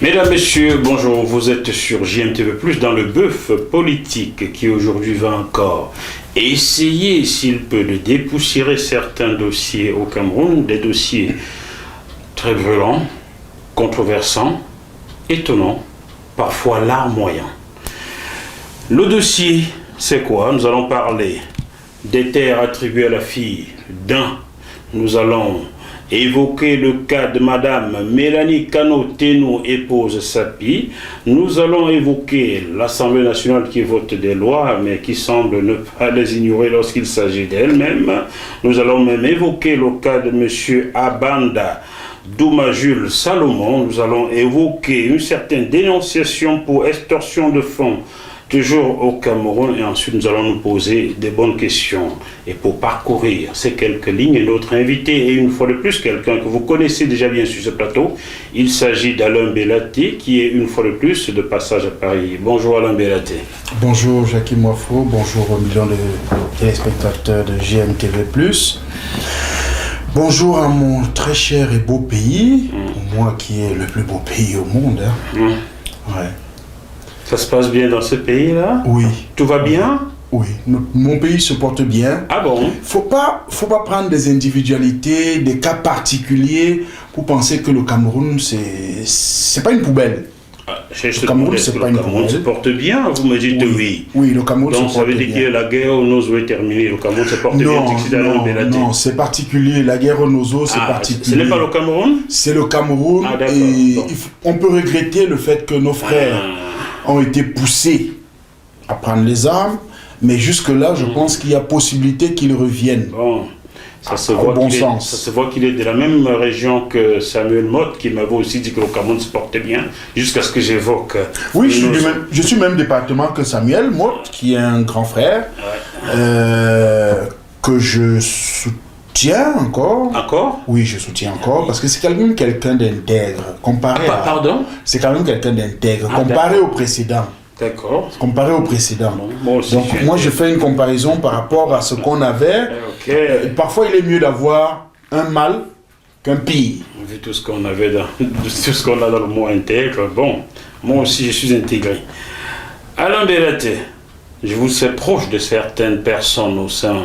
Mesdames, Messieurs, bonjour, vous êtes sur JMTV+, dans le bœuf politique qui aujourd'hui va encore essayer, s'il peut, de dépoussiérer certains dossiers au Cameroun, des dossiers très violents, controversants, étonnants, parfois larmoyants. Le dossier, c'est quoi? Nous allons parler des terres attribuées à la fille d'un. Nous allons évoquer le cas de Madame Mélanie Kano-Teno, épouse Sapi. Nous allons évoquer l'Assemblée nationale qui vote des lois, mais qui semble ne pas les ignorer lorsqu'il s'agit d'elle-même. Nous allons même évoquer le cas de M. Abanda Douma Jules Salomon. Nous allons évoquer une certaine dénonciation pour extorsion de fonds, toujours au Cameroun, et ensuite nous allons nous poser des bonnes questions. Et pour parcourir ces quelques lignes, notre invité est une fois de plus quelqu'un que vous connaissez déjà bien sur ce plateau. Il s'agit d'Alain Bellaté, qui est une fois de plus de passage à Paris. Bonjour Alain Bellaté. Bonjour Jackie Moifo, bonjour aux millions de téléspectateurs de GMTV+. Bonjour à mon très cher et beau pays, pour moi qui est le plus beau pays au monde. Ouais. Ça se passe bien dans ce pays-là? Oui. Tout va bien? Oui. Mon pays se porte bien. Ah bon? Faut pas prendre des individualités, des cas particuliers pour penser que le Cameroun, c'est pas une poubelle. Le Cameroun, c'est pas une poubelle. Le Cameroun se porte bien, vous me dites oui. Oui, le Cameroun se donc, porte bien. Donc ça veut dire que la guerre au Nozo est terminée. Le Cameroun se porte bien. Non, c'est particulier. La guerre au Nozo, c'est particulier. Ce n'est pas le Cameroun? C'est le Cameroun. Ah, et on peut regretter le fait que nos frères ont été poussés à prendre les armes, mais jusque-là, je pense qu'il y a possibilité qu'ils reviennent. Bon, ça se voit qu'il est de la même région que Samuel Motte, qui m'avait aussi dit que le Cameroun se portait bien, jusqu'à ce que j'évoque. Oui, je suis même département que Samuel Motte, qui est un grand frère, que je soutiens encore. Encore? Oui, je soutiens encore, parce que c'est quand même quelqu'un d'intègre. Pardon? C'est quand même quelqu'un d'intègre, comparé au précédent. D'accord. Comparé au précédent. Moi aussi, donc moi je fais une comparaison par rapport à ce qu'on avait. Parfois il est mieux d'avoir un mal qu'un pire. Vu tout ce qu'on avait tout ce qu'on a dans le mot intègre, bon, moi aussi je suis intégré. Alain Bellaté, je vous sais proche de certaines personnes au sein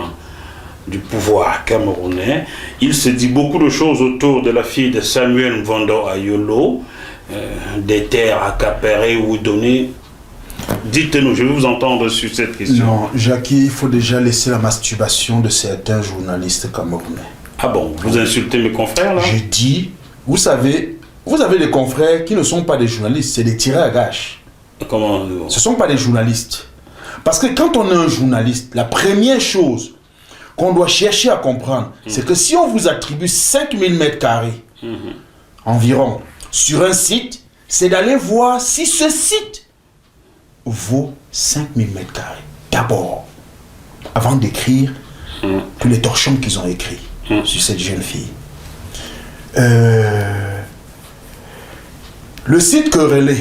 du pouvoir camerounais. Il se dit beaucoup de choses autour de la fille de Samuel Mvondo Ayolo, des terres accaparées ou données. Dites-nous, je vais vous entendre sur cette question. Non, Jackie, il faut déjà laisser la masturbation de certains journalistes camerounais. Ah bon, vous insultez mes confrères là? Je dis, vous savez, vous avez des confrères qui ne sont pas des journalistes, c'est des tireurs à gage. Comment? Ce ne sont pas des journalistes. Parce que quand on est un journaliste, la première chose qu'on doit chercher à comprendre, c'est que si on vous attribue 5000 m² environ sur un site, c'est d'aller voir si ce site vaut 5000 m². D'abord, avant d'écrire tous les torchons qu'ils ont écrits sur cette jeune fille. Le site Querellé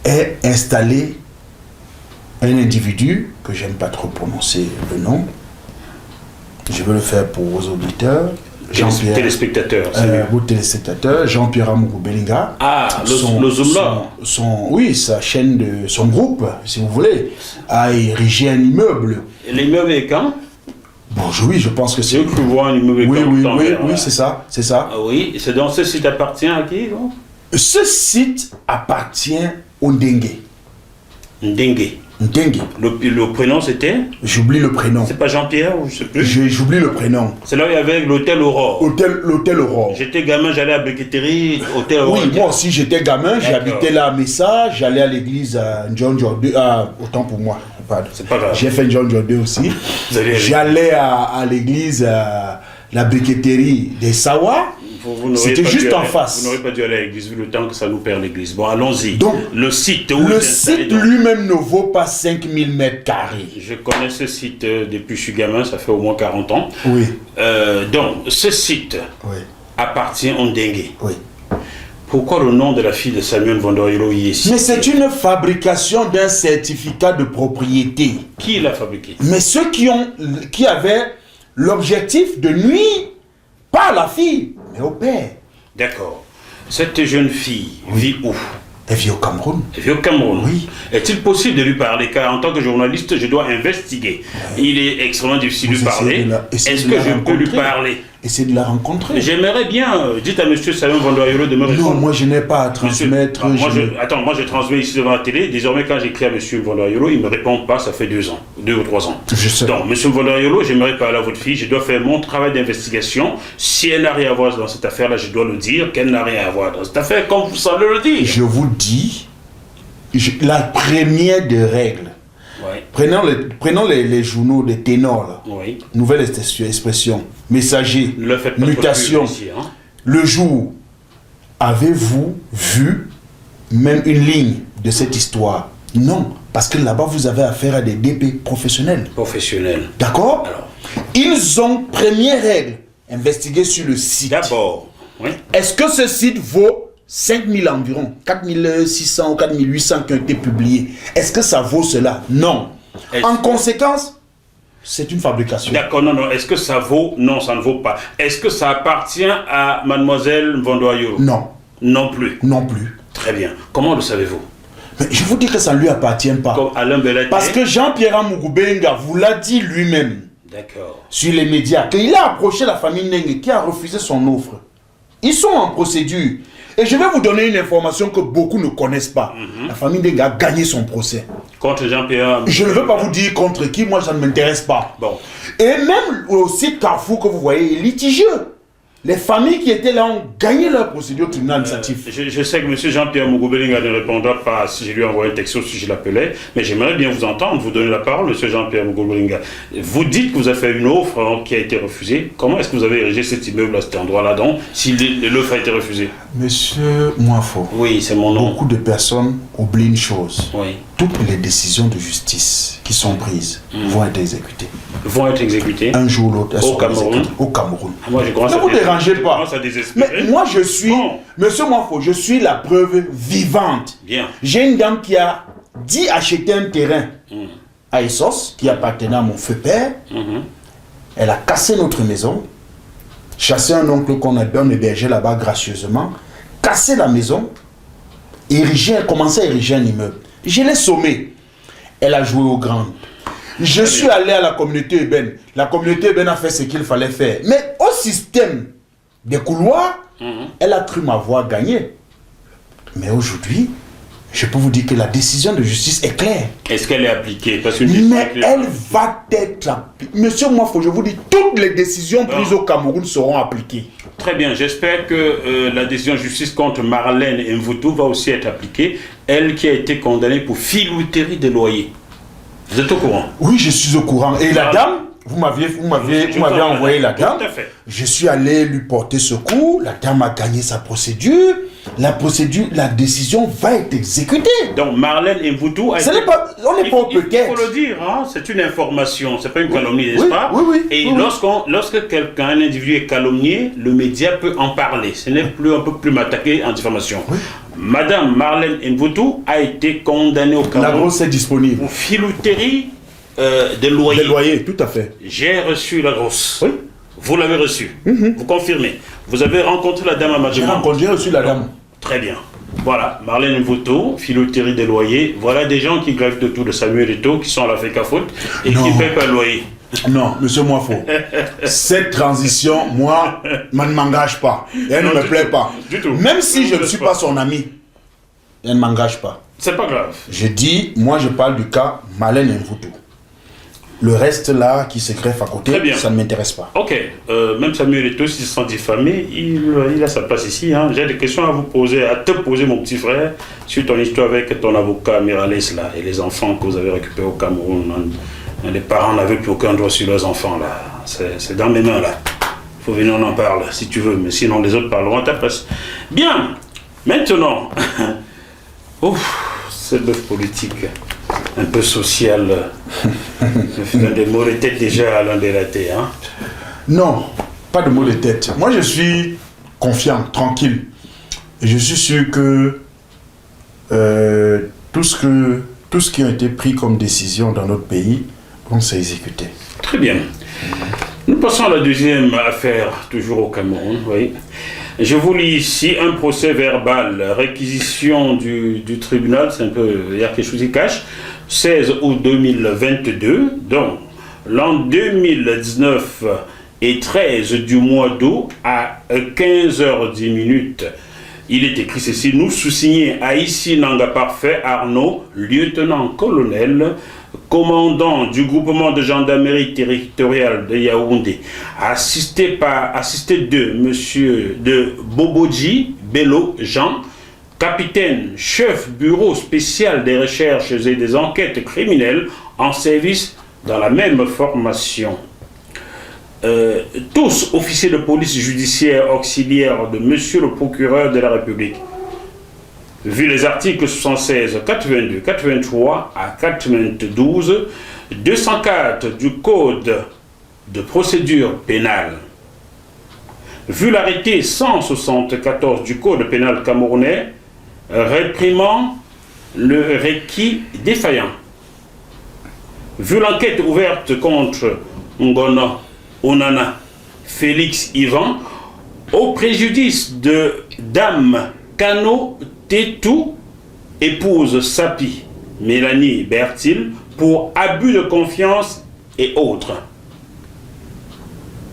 est installé un individu que j'aime pas trop prononcer le nom. Je veux le faire pour vos auditeurs. Téléspectateurs. Vos téléspectateurs, Jean-Pierre Amourou Bellinga. Ah, le Zoom-là. Oui, sa chaîne, son groupe, si vous voulez, a érigé un immeuble. L'immeuble est quand? Bon, oui, je pense que c'est. J'ai cru voir un immeuble Oui, c'est ça, c'est ça. Ah, oui, c'est donc ce site appartient à qui, donc? Ce site appartient au Ndengue. Ndengue. Ndengue. Le prénom c'était? J'oublie le prénom. C'est pas Jean-Pierre ou je sais plus? J'oublie le prénom. C'est là où il y avait l'hôtel Aurore. L'hôtel Aurore. J'étais gamin, j'allais à Briqueterie, hôtel Aurore. Oui, moi aussi j'étais gamin, j'habitais là à Messa, j'allais à l'église à John Jordan. Autant pour moi. C'est pas grave. J'ai fait John Jordan aussi. J'allais à l'église à la briqueterie des Sawa. C'était juste en face. Vous n'aurez pas dû aller à l'église vu le temps que ça nous perd l'église. Bon, allons-y. Donc, le site lui-même ne vaut pas 5000 m². Je connais ce site depuis que je suis gamin, ça fait au moins 40 ans. Oui. Donc, ce site appartient au Ndengue. Oui. Pourquoi le nom de la fille de Samuel Mvondo Ayolo y est ici? Mais c'est une fabrication d'un certificat de propriété. Qui l'a fabriqué? Mais ceux qui avaient l'objectif de nuire, pas à la fille, mais au père. D'accord. Cette jeune fille vit où? Elle vit au Cameroun. Elle vit au Cameroun. Oui. Est-il possible de lui parler? Car en tant que journaliste, je dois investiguer. Il est extrêmement difficile de lui parler. Est-ce que je peux lui parler? Essayez de la rencontrer. J'aimerais bien, dites à M. Salomon Vandoyolo de me répondre. Non, moi je n'ai pas à transmettre. Moi, je transmets ici devant la télé. Désormais, quand j'écris à M. Vandoyolo, il ne me répond pas, ça fait 2 ans, 2 ou 3 ans. Je sais. Donc, M. Vandoyolo, j'aimerais parler à votre fille, je dois faire mon travail d'investigation. Si elle n'a rien à voir dans cette affaire-là, je dois le dire qu'elle n'a rien à voir dans cette affaire, comme vous savez le dire. Je vous dis, la première des règles. Ouais. Prenons les journaux, les ténors, là. Oui. Nouvelle expression, messager, Ne le faites pas mutation. trop ici, hein. Le jour, avez-vous vu même une ligne de cette histoire? Non, parce que là-bas, vous avez affaire à des DP professionnels. Professionnel. D'accord? Alors, Ils ont, première règle, investiguer sur le site. d'abord, oui. Est-ce que ce site vaut 5000 environ, 4600 ou 4800 qui ont été publiés? Est-ce que ça vaut cela? Non. En conséquence, c'est une fabrication. D'accord, non. Est-ce que ça vaut? Non, ça ne vaut pas. Est-ce que ça appartient à mademoiselle Vandoyolo? Non. Non plus. Non plus. Très bien. Comment le savez-vous? Mais je vous dis que ça ne lui appartient pas. Comme Alain Belleté. Parce que Jean-Pierre Mugubenga vous l'a dit lui-même D'accord. sur les médias, qu'il a approché la famille Ndenge qui a refusé son offre. Ils sont en procédure. Et je vais vous donner une information que beaucoup ne connaissent pas. La famille Ndenge a gagné son procès. Contre Jean-Pierre. Je ne veux pas vous dire contre qui, moi ça ne m'intéresse pas. Bon. Et même au site Carrefour que vous voyez est litigieux. Les familles qui étaient là ont gagné leur procédure au tribunal administratif. Je sais que M. Jean-Pierre Mugubenga ne répondra pas si je lui envoie un texto, si je l'appelais, mais j'aimerais bien vous entendre, vous donner la parole, M. Jean-Pierre Mugubenga. Vous dites que vous avez fait une offre qui a été refusée. Comment est-ce que vous avez érigé cet immeuble à cet endroit-là, donc, si l'offre a été refusée? Monsieur Moinfo, Oui, c'est mon nom. beaucoup de personnes oublient une chose. Oui. Toutes les décisions de justice qui sont prises vont être exécutées. Vont être exécutés. Un jour ou l'autre, elles Au seront Cameroun. exécutées. Au Cameroun. Moi, je commence Ne vous dérangez pas. Je commence à désespérer. Mais moi, je suis, Bon. monsieur Moinfo, je suis la preuve vivante. Bien. J'ai une dame qui a dit acheter un terrain à Essos, qui appartenait à mon feu père. Elle a cassé notre maison, chassé un oncle qu'on a hébergé là-bas gracieusement, cassé la maison, commencé à ériger un immeuble. Je l'ai sommé. Elle a joué aux grandes. Je suis allé à la communauté urbaine. La communauté urbaine a fait ce qu'il fallait faire. Mais au système des couloirs, elle a cru m'avoir gagné. Mais aujourd'hui, je peux vous dire que la décision de justice est claire. Est-ce qu'elle est appliquée? Parce que Mais elle va être appliquée. Monsieur Moinfo, je vous dis, toutes les décisions prises au Cameroun seront appliquées. Très bien, j'espère que la décision de justice contre Marlène Mvutu va aussi être appliquée. Elle qui a été condamnée pour filouterie des loyers. Vous êtes au courant? Oui, je suis au courant. Et la dame, vous m'aviez envoyé la dame. Tout à fait. Je suis allé lui porter secours. La dame a gagné sa procédure. La décision va être exécutée. Donc Marlène Mvutu a On n'est pas peut-être. Il faut le dire, hein, c'est une information, c'est pas une calomnie, n'est-ce oui, pas? oui, Et oui. lorsque quelqu'un, un individu est calomnié, le média peut en parler. Ce n'est plus, on peut plus m'attaquer en diffamation. Oui. Madame Marlène Mvutu a été condamnée au La Cameroun grosse est disponible. pour filouterie des loyers. Les loyers, tout à fait. J'ai reçu la grosse. Oui. Vous l'avez reçue. Vous confirmez. Vous avez rencontré la dame à J'ai Madjama. j'ai reçu la dame. Très bien. Voilà, Marlène Mvutu, filouterie des loyers. Voilà des gens qui gravitent autour de Samuel Eto'o, qui sont à la FECAFOOT et Non. qui ne paient pas le loyer. Non, monsieur Moinfo, cette transition, moi, ne m'engage pas. Elle Non, ne me du plaît tout. pas. Du tout. Même si je ne Ne suis pas. pas son ami, elle ne m'engage pas. C'est pas grave. Je dis, moi je parle du cas Marlène Mvutu. Le reste là qui se greffe à côté, Très bien. ça ne m'intéresse pas. Ok, même Samuel Eto'o, s'il se sent diffamé, il a sa place ici. Hein. J'ai des questions à vous poser, à te poser, mon petit frère, sur ton histoire avec ton avocat Mirales là, et les enfants que vous avez récupérés au Cameroun. Les parents n'avaient plus aucun droit sur leurs enfants là. C'est dans mes mains là. Il faut venir, on en parle si tu veux, mais sinon les autres parleront à ta place. Bien, maintenant, c'est bœuf politique, un peu social. Des mots de tête déjà à l'endélaté, hein. Non, pas de mot de tête. Moi je suis confiant, tranquille. Et je suis sûr que tout ce qui a été pris comme décision dans notre pays vont s'exécuter. Très bien. Nous passons à la deuxième affaire, toujours au Cameroun, oui. Je vous lis ici un procès verbal, réquisition du tribunal, c'est un peu, il y a quelque chose qui cache, 16 août 2022, donc l'an 2019 et 13 du mois d'août à 15h10. Il est écrit ceci: nous sous-signé Aïssi Nanga Parfait Arnaud, lieutenant-colonel, commandant du groupement de gendarmerie territoriale de Yaoundé, assisté de monsieur de Bobodji Bello Jean, capitaine, chef bureau spécial des recherches et des enquêtes criminelles en service dans la même formation. Tous officiers de police judiciaire auxiliaire de monsieur le procureur de la République. Vu les articles 76, 82, 83 à 92, 204 du Code de procédure pénale. Vu l'arrêté 174 du Code pénal camerounais, réprimant le requis défaillant. Vu l'enquête ouverte contre Ngona Onana Félix Ivan au préjudice de Dame Kano Tétou, épouse Sapi Mélanie Bertil, pour abus de confiance et autres.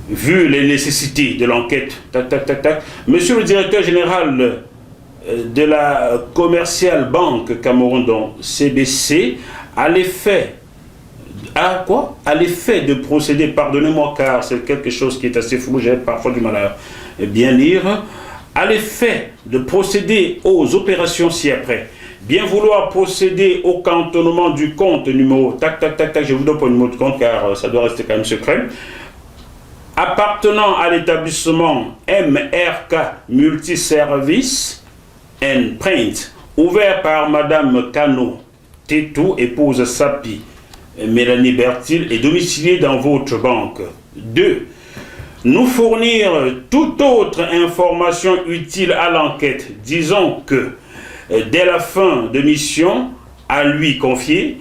Vu les nécessités de l'enquête, monsieur le directeur général de la commerciale banque Cameroun, donc CBC, à l'effet de procéder, pardonnez-moi car c'est quelque chose qui est assez flou, j'ai parfois du mal à bien lire, à l'effet de procéder aux opérations ci-après, bien vouloir procéder au cantonnement du compte numéro, je vous donne pas le numéro de compte car ça doit rester quand même secret, appartenant à l'établissement MRK Multiservice and Print, ouvert par Madame Kano Tétou, épouse Sapi Mélanie Bertil, et domicilié dans votre banque. 2. Nous fournir toute autre information utile à l'enquête. Disons que, dès la fin de mission à lui confiée,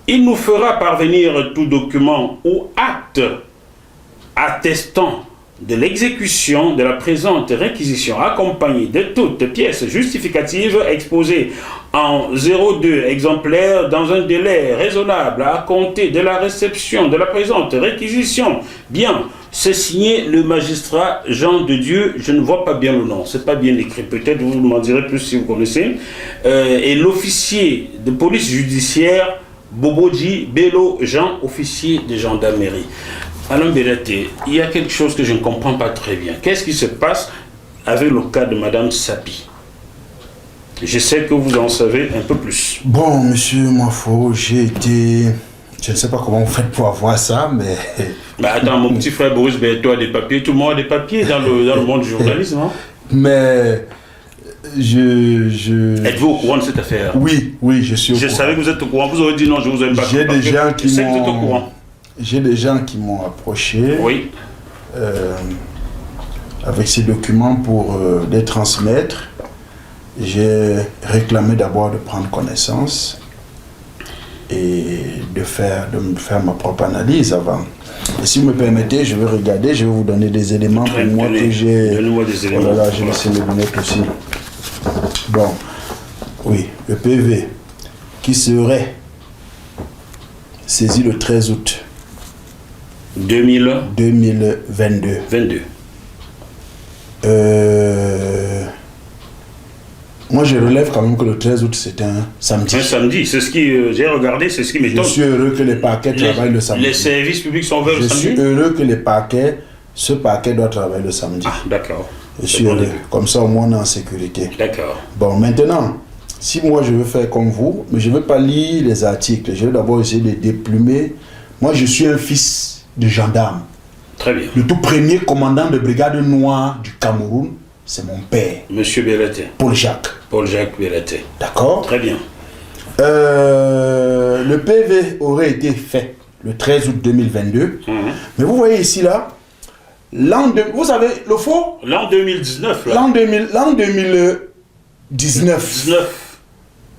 il nous fera parvenir tout document ou acte attestant de l'exécution de la présente réquisition, accompagnée de toutes pièces justificatives exposées en 02 exemplaires dans un délai raisonnable à compter de la réception de la présente réquisition. Bien, c'est signé le magistrat Jean de Dieu, je ne vois pas bien le nom, c'est pas bien écrit, peut-être vous m'en direz plus si vous connaissez, et l'officier de police judiciaire Bobodji Bello Jean, officier de gendarmerie. Alain Bélaté, il y a quelque chose que je ne comprends pas très bien. Qu'est-ce qui se passe avec le cas de Madame Sapi? Je sais que vous en savez un peu plus. Bon, monsieur Mwafo, j'ai été... Je ne sais pas comment vous faites pour avoir ça, mais... Bah attends, mon petit frère Boris Berthaud a des papiers. Tout le monde a des papiers dans le monde du journalisme. Hein? Mais... Êtes-vous au courant de cette affaire? Oui, je suis au courant. Je savais que vous êtes au courant. Vous aurez dit non, je vous aime pas. J'ai des gens qui sais que vous êtes au courant. J'ai des gens qui m'ont approché oui. Avec ces documents pour les transmettre. J'ai réclamé d'abord de prendre connaissance et de me faire ma propre analyse avant. Et si vous me permettez, je vais regarder, je vais vous donner des éléments pour moi que j'ai... Donnez-moi des éléments. Oh là là, j'ai laissé mes lunettes aussi. Bon, oui, le PV qui serait saisi le 13 août 2022. 22. Moi, je relève quand même que le 13 août, c'est un samedi. Un samedi, c'est ce qui... j'ai regardé, c'est ce qui m'étonne. Je suis heureux que les parquets travaillent le samedi. Les services publics sont ouverts le samedi? Je suis heureux que ce parquet doit travailler le samedi. Ah, d'accord. Je suis heureux. Comme ça, au moins, on est en sécurité. D'accord. Bon, maintenant, si moi, je veux faire comme vous, mais je ne veux pas lire les articles. Je veux d'abord essayer de déplumer. Moi, je suis un fils de gendarme. Très bien. Le tout premier commandant de brigade noire du Cameroun, c'est mon père. Monsieur Bélaté. Paul-Jacques Bélaté. D'accord. Très bien. Le PV aurait été fait le 13 août 2022. Mais vous voyez ici, là, vous savez, le faux? L'an 2019, là. L'an 2019.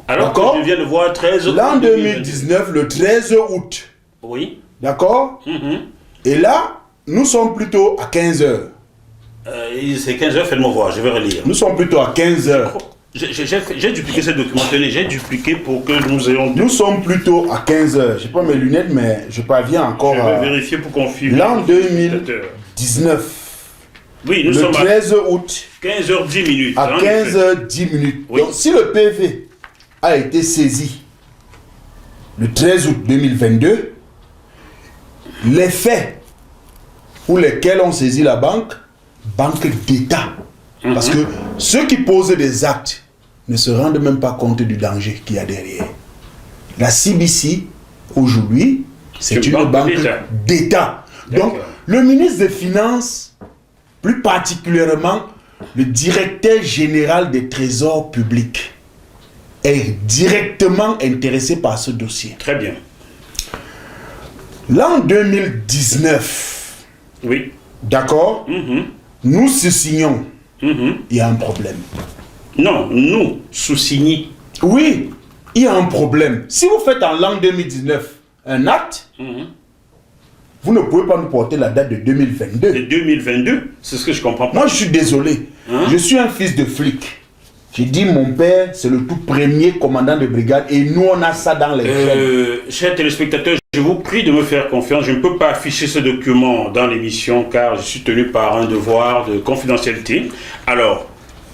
Alors que je viens de voir 13 août. L'an 2019, le 13 août. Oui. D'accord. Et là, nous sommes plutôt à 15 heures. C'est 15h, faites-moi voir, je vais relire. Nous sommes plutôt à 15h. J'ai dupliqué ce document, tenez, j'ai dupliqué pour que nous ayons... Nous sommes plutôt à 15h. Je n'ai pas mes lunettes, mais je parviens encore à... Je vais vérifier pour confirmer. L'an 2019. Oui, nous le sommes 13 août. 15h10 minutes. À 15h10 minutes. Oui. Donc, si le PV a été saisi le 13 août 2022, les faits pour lesquels on saisit la banque d'État. Parce que ceux qui posent des actes ne se rendent même pas compte du danger qu'il y a derrière. La CBC, aujourd'hui, c'est une banque d'État. Donc, le ministre des Finances, plus particulièrement le directeur général des trésors publics, est directement intéressé par ce dossier. Très bien. L'an 2019, oui. D'accord, nous signons. Il y a un problème. Non, nous, sous-signés. Oui, il y a un problème. Si vous faites en l'an 2019 un acte, vous ne pouvez pas nous porter la date de 2022. De 2022, c'est ce que je comprends pas. Moi, je suis désolé. Je suis un fils de flic. J'ai dit, mon père, c'est le tout premier commandant de brigade et nous, on a ça dans les chaînes. Chers téléspectateurs, je vous prie de me faire confiance. Je ne peux pas afficher ce document dans l'émission car je suis tenu par un devoir de confidentialité. Alors,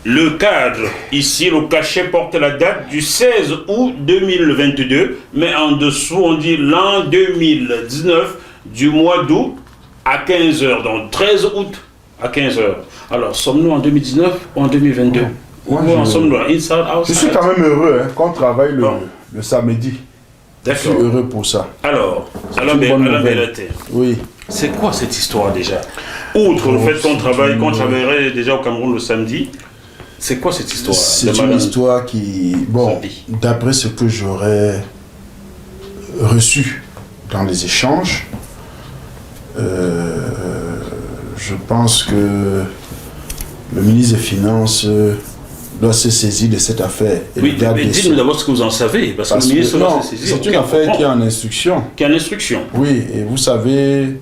le cadre, ici, le cachet porte la date du 16 août 2022, mais en dessous, on dit l'an 2019 du mois d'août à 15h, donc 13 août à 15h. Alors, sommes-nous en 2019 ou en 2022 Je suis quand même heureux qu'on travaille le samedi. Je suis heureux pour ça. Alors, oui. C'est quoi cette histoire déjà? Outre le fait qu'on travaillerait déjà au Cameroun le samedi, c'est quoi cette histoire? C'est une histoire qui, bon, d'après ce que j'aurais reçu dans les échanges, je pense que le ministre des Finances doit se saisir de cette affaire. Oui, mais dites-nous d'abord ce que vous en savez, parce que le ministre doit se saisir. C'est une affaire qui est en instruction. Qui est en instruction. Oui, et vous savez,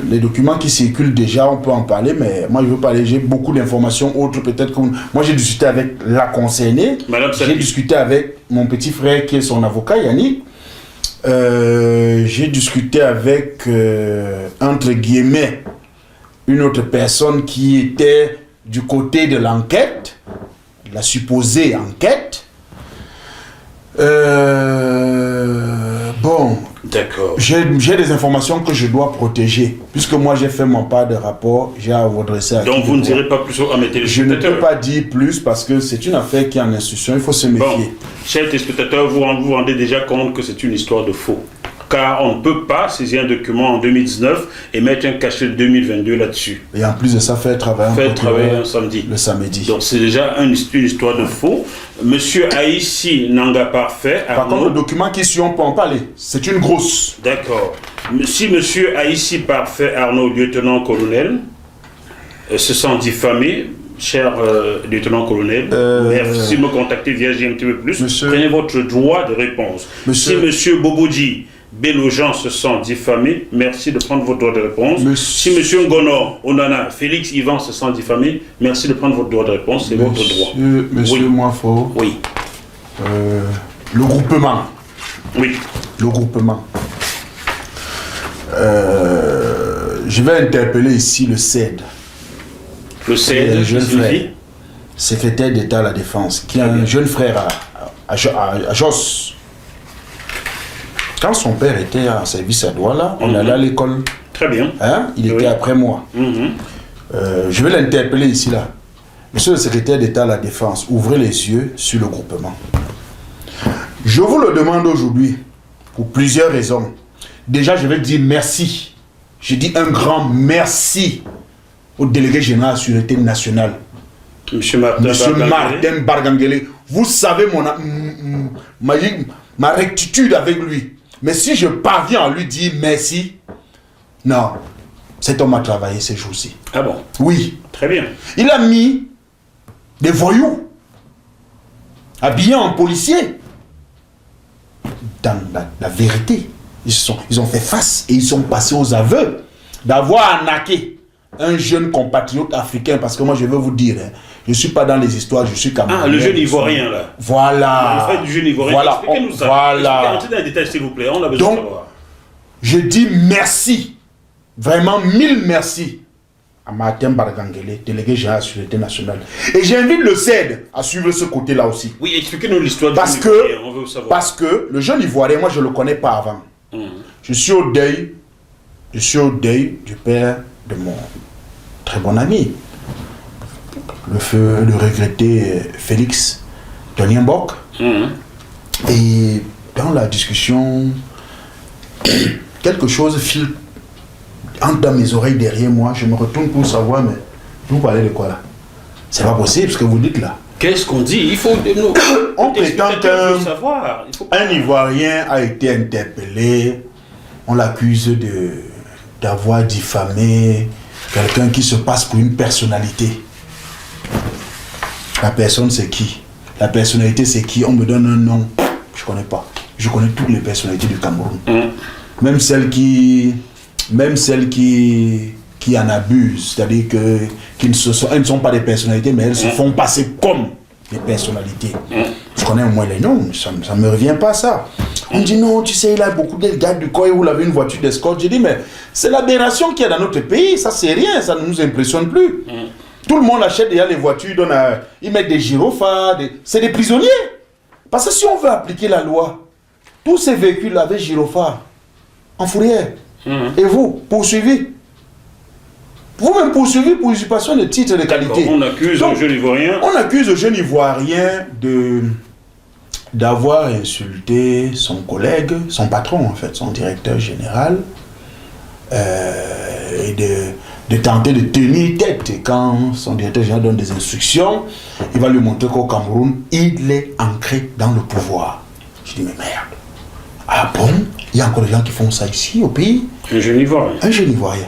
les documents qui circulent déjà, on peut en parler, mais moi je veux parler, j'ai beaucoup d'informations autres, peut-être que... Moi j'ai discuté avec la concernée, j'ai discuté avec mon petit frère qui est son avocat, Yannick, j'ai discuté avec, entre guillemets, une autre personne qui était du côté de l'enquête, la supposée enquête. Bon, d'accord. J'ai des informations que je dois protéger. Puisque moi j'ai fait mon part de rapport, j'ai à vous adresser à... Donc vous ne direz pas plus à mes téléspectateurs? Je ne peux pas dire plus parce que c'est une affaire qui est en instruction, il faut se méfier. Bon, chers téléspectateurs, vous vous rendez déjà compte que c'est une histoire de faux. Car on ne peut pas saisir un document en 2019 et mettre un cachet de 2022 là-dessus. Et en plus de ça, faire travailler un samedi. Le samedi. Donc c'est déjà une histoire de faux. Monsieur Aïssi Nanga Parfait... Par contre, le document qui suit, on peut en parler. C'est une grosse. D'accord. Si monsieur Aïssi Parfait Arnaud, lieutenant-colonel, se sent diffamé, cher lieutenant-colonel, merci de me contacter via GMTV+. Prenez votre droit de réponse. Si monsieur Bobodji Bélojean se sent diffamé, merci de prendre votre droit de réponse. Si monsieur Ngono, Onana, Félix Ivan se sent diffamé, merci de prendre votre droit de réponse, c'est votre droit. Monsieur Moifo. Oui. Le groupement. Oui. Le groupement. Je vais interpeller ici le CED. Le CED, jeune frère, secrétaire d'État à la Défense, qui a un jeune frère à Jos. Quand son père était en service à Douala, on allait à l'école. Très bien. Hein? Il était après moi. Je vais l'interpeller ici, là. Monsieur le secrétaire d'État à la Défense, ouvrez les yeux sur le groupement. Je vous le demande aujourd'hui, pour plusieurs raisons. Déjà, je vais dire merci. Je dis un grand merci au délégué général de la Sûreté nationale. Monsieur Martin Bargangele. Vous savez ma rectitude avec lui. Mais si je parviens à lui dire merci, non, cet homme a travaillé ces jours-ci. Ah bon? Oui. Très bien. Il a mis des voyous habillés en policier dans la vérité. Ils ont fait face et ils sont passés aux aveux d'avoir arnaqué un jeune compatriote africain, parce que moi je vais vous dire, hein, je ne suis pas dans les histoires, je suis camerounais. Ah, le jeune ivoirien là. Voilà. Le fait du jeune ivoirien. Voilà. Expliquez-nous ça. Voilà. Entrez dans les détails s'il vous plaît, on a besoin de savoir. Je dis merci, vraiment 1000 merci à Martin Bargangele, délégué général de la Sûreté nationale. Et j'invite le CED à suivre ce côté-là aussi. Oui, expliquez-nous l'histoire du Parce jeune que, ivoirien, on veut savoir. parce que le jeune ivoirien, moi je ne le connais pas avant. Je suis au deuil du père de mon très bon ami, le regretté Félix Tonienbok. Et dans la discussion, quelque chose file entre dans mes oreilles derrière moi. Je me retourne pour savoir, mais vous parlez de quoi là? C'est pas possible ce que vous dites là. Qu'est-ce qu'on dit? Il faut nous. On prétend savoir. qu'un Ivoirien a été interpellé. On l'accuse d'avoir diffamé quelqu'un qui se passe pour une personnalité. La personne c'est qui? La personnalité c'est qui? On me donne un nom. Je connais pas. Je connais toutes les personnalités du Cameroun. Même celles qui en abusent, c'est-à-dire elles ne sont pas des personnalités, mais elles se font passer comme des personnalités. Je connais au moins les noms, ça ne me revient pas ça. On me dit non, tu sais, il a beaucoup de gars du coin où il avait une voiture d'escorte. J'ai dit, mais c'est l'aberration qu'il y a dans notre pays, ça c'est rien, ça ne nous impressionne plus. Tout le monde achète déjà les voitures, ils mettent des gyrophares, c'est des prisonniers. Parce que si on veut appliquer la loi, tous ces véhicules avaient gyrophare en fourrière. Et vous, poursuivi. Vous-même poursuivi pour usurpation de titres de qualité. On accuse le jeune Ivoirien. On accuse le jeune Ivoirien d'avoir insulté son collègue, son patron en fait, son directeur général, et de tenter de tenir tête. Et quand son directeur général donne des instructions, il va lui montrer qu'au Cameroun, il est ancré dans le pouvoir. Je dis mais merde. Ah bon? Il y a encore des gens qui font ça ici au pays? Un jeune Ivoirien. Un jeune Ivoirien.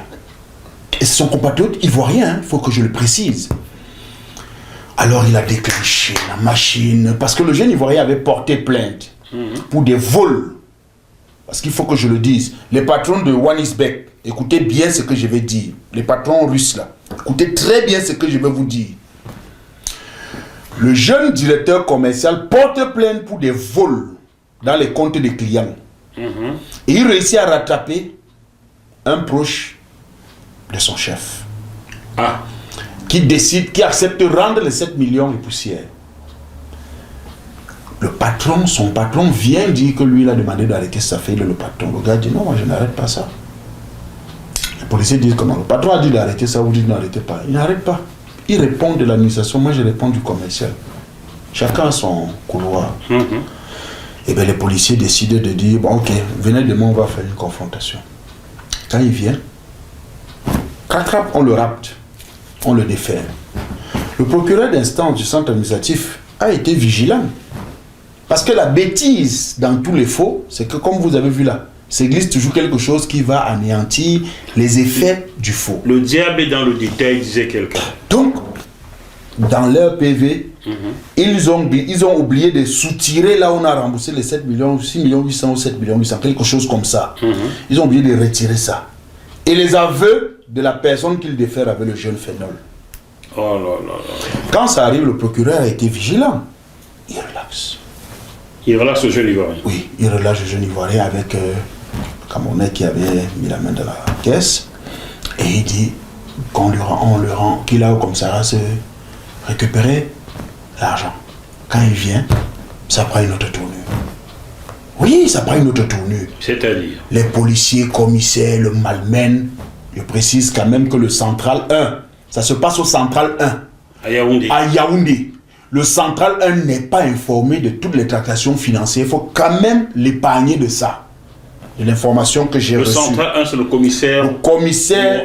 Et c'est son compatriote ivoirien, il faut que je le précise. Alors il a déclenché la machine, parce que le jeune Ivoirien avait porté plainte pour des vols. Parce qu'il faut que je le dise. Les patrons de Wanisbek, écoutez bien ce que je vais dire. Les patrons russes là, écoutez très bien ce que je vais vous dire. Le jeune directeur commercial porte plainte pour des vols dans les comptes des clients. Et il réussit à rattraper un proche de son chef. Qui accepte de rendre les 7 millions de poussières. Son patron vient dire que lui il a demandé d'arrêter sa fille, le patron. Le gars dit non, moi je n'arrête pas ça. Les policiers disent comment? Le patron a dit d'arrêter ça, vous dites n'arrêtez pas. Il n'arrête pas. Il répond de l'administration, moi je réponds du commercial. Chacun a son couloir. Et bien les policiers décident de dire bon ok, venez demain on va faire une confrontation. Quand il vient, on le rapte, on le défère. Le procureur d'instance du centre administratif a été vigilant. Parce que la bêtise dans tous les faux, c'est que comme vous avez vu là, c'est glisse toujours quelque chose qui va anéantir les effets du faux. Le diable est dans le détail, disait quelqu'un. Donc, dans leur PV, ils ont oublié de soutirer là où on a remboursé les 7 millions, 6 millions 800 ou 7 millions 800, quelque chose comme ça. Ils ont oublié de retirer ça. Et les aveux de la personne qu'ils défèrent avec le jeune Phénol. Oh là là là. Quand ça arrive, le procureur a été vigilant. Il relaxe. Il relaxe le jeune Ivoirien. Oui, il relâche le jeune Ivoirien avec le Camerounais qui avait mis la main dans la caisse. Et il dit qu'on lui rend, qu'il a comme ça à se récupérer l'argent. Quand il vient, ça prend une autre tournure. Oui, ça prend une autre tournure. C'est-à-dire? Les policiers, commissaires, le malmènent. Je précise quand même que le Central 1, ça se passe au Central 1. À Yaoundé. À Yaoundé. Le Central 1 n'est pas informé de toutes les transactions financières. Il faut quand même l'épargner de ça. De l'information que j'ai reçue. Le Central 1, c'est le commissaire. Le commissaire